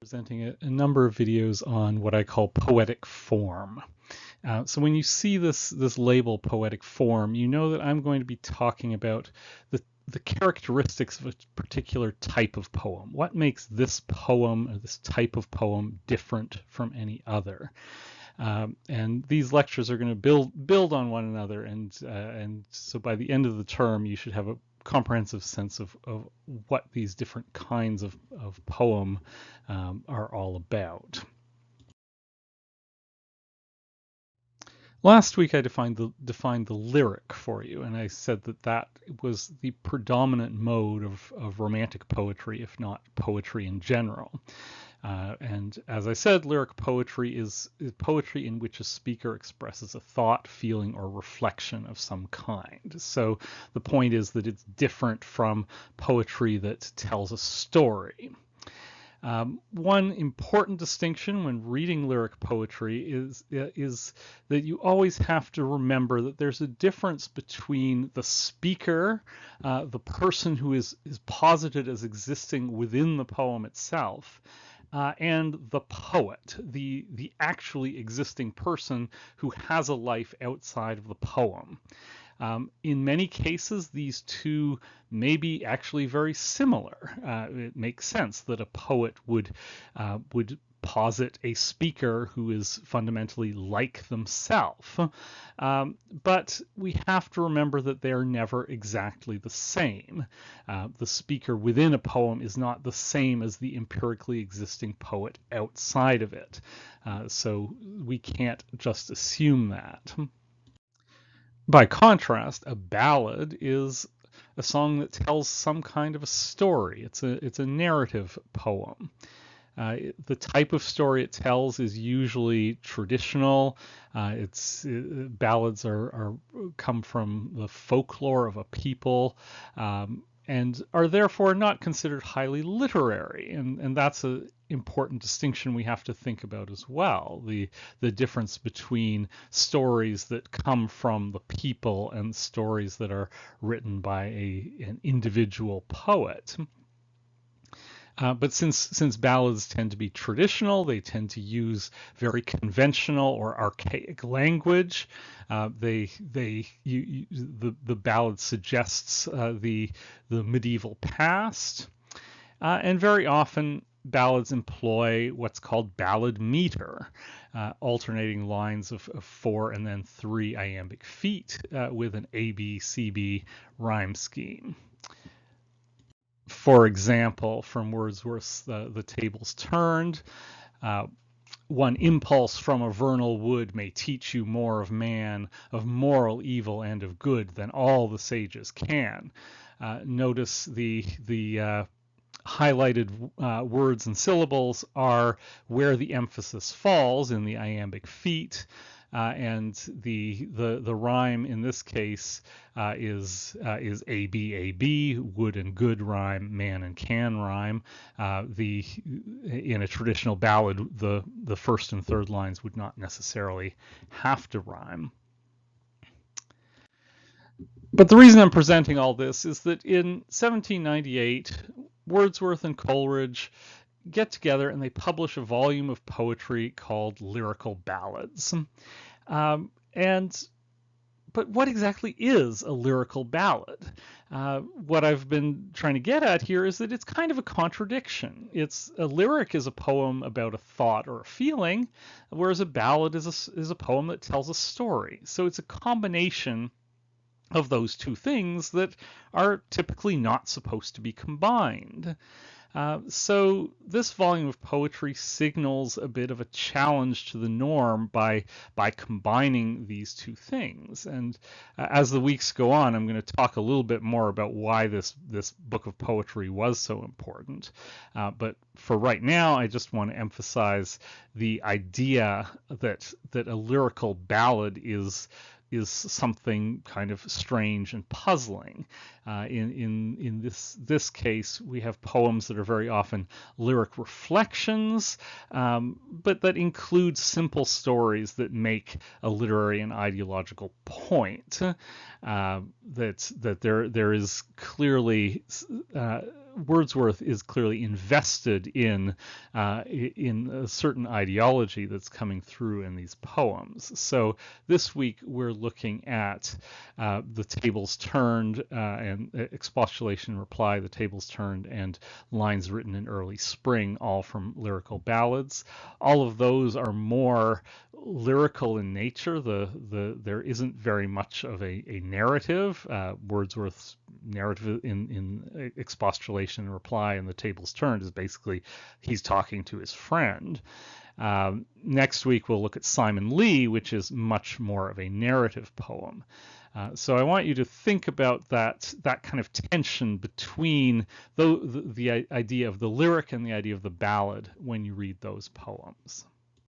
Presenting a number of videos on what I call poetic form. So when you see this label poetic form, you know that I'm going to be talking about the characteristics of a particular type of poem. What makes this poem or this type of poem different from any other? And these lectures are going to build on one another, and so by the end of the term, you should have a comprehensive sense of what these different kinds of poem are all about. Last week I defined the lyric for you, and I said that was the predominant mode of romantic poetry, if not poetry in general. And as I said, lyric poetry is poetry in which a speaker expresses a thought, feeling, or reflection of some kind. So the point is that it's different from poetry that tells a story. One important distinction when reading lyric poetry is that you always have to remember that there's a difference between the speaker, the person who is posited as existing within the poem itself, and the poet, the actually existing person who has a life outside of the poem. In many cases, these two may be actually very similar. It makes sense that a poet would posit a speaker who is fundamentally like themselves. But we have to remember that they're never exactly the same. The speaker within a poem is not the same as the empirically existing poet outside of it. So we can't just assume that. By contrast, a ballad is a song that tells some kind of a story. It's a narrative poem. The type of story it tells is usually traditional. Ballads are come from the folklore of a people, and are therefore not considered highly literary. And that's an important distinction we have to think about as well. The difference between stories that come from the people and stories that are written by an individual poet. But since ballads tend to be traditional, they tend to use very conventional or archaic language. The ballad suggests the medieval past, and very often ballads employ what's called ballad meter, alternating lines of 4 and then 3 iambic feet with an A-B-C-B rhyme scheme. For example, from Wordsworth's The Tables Turned, one impulse from a vernal wood may teach you more of man, of moral evil and of good than all the sages can. Notice the highlighted words and syllables are where the emphasis falls in the iambic feet. And the rhyme in this case is AB AB, wood and good rhyme, man and can rhyme. In a traditional ballad, the first and third lines would not necessarily have to rhyme. But the reason I'm presenting all this is that in 1798, Wordsworth and Coleridge get together and they publish a volume of poetry called Lyrical Ballads. But what exactly is a lyrical ballad? What I've been trying to get at here is that it's kind of a contradiction. A lyric is a poem about a thought or a feeling, whereas a ballad is a poem that tells a story. So it's a combination of those two things that are typically not supposed to be combined. So this volume of poetry signals a bit of a challenge to the norm by combining these two things. And as the weeks go on, I'm going to talk a little bit more about why this book of poetry was so important. But for right now, I just want to emphasize the idea that a lyrical ballad is something kind of strange and puzzling. In this case, we have poems that are very often lyric reflections, but that include simple stories that make a literary and ideological point. That there is clearly Wordsworth is clearly invested in a certain ideology that's coming through in these poems. So this week we're looking at the tables turned and expostulation reply, the tables turned, and lines written in early spring, all from Lyrical Ballads. All of those are more lyrical in nature. There isn't very much of a narrative. Wordsworth's narrative in expostulation and reply and the tables turned is basically he's talking to his friend. Next week we'll look at Simon Lee, which is much more of a narrative poem. So I want you to think about that kind of tension between the idea of the lyric and the idea of the ballad when you read those poems.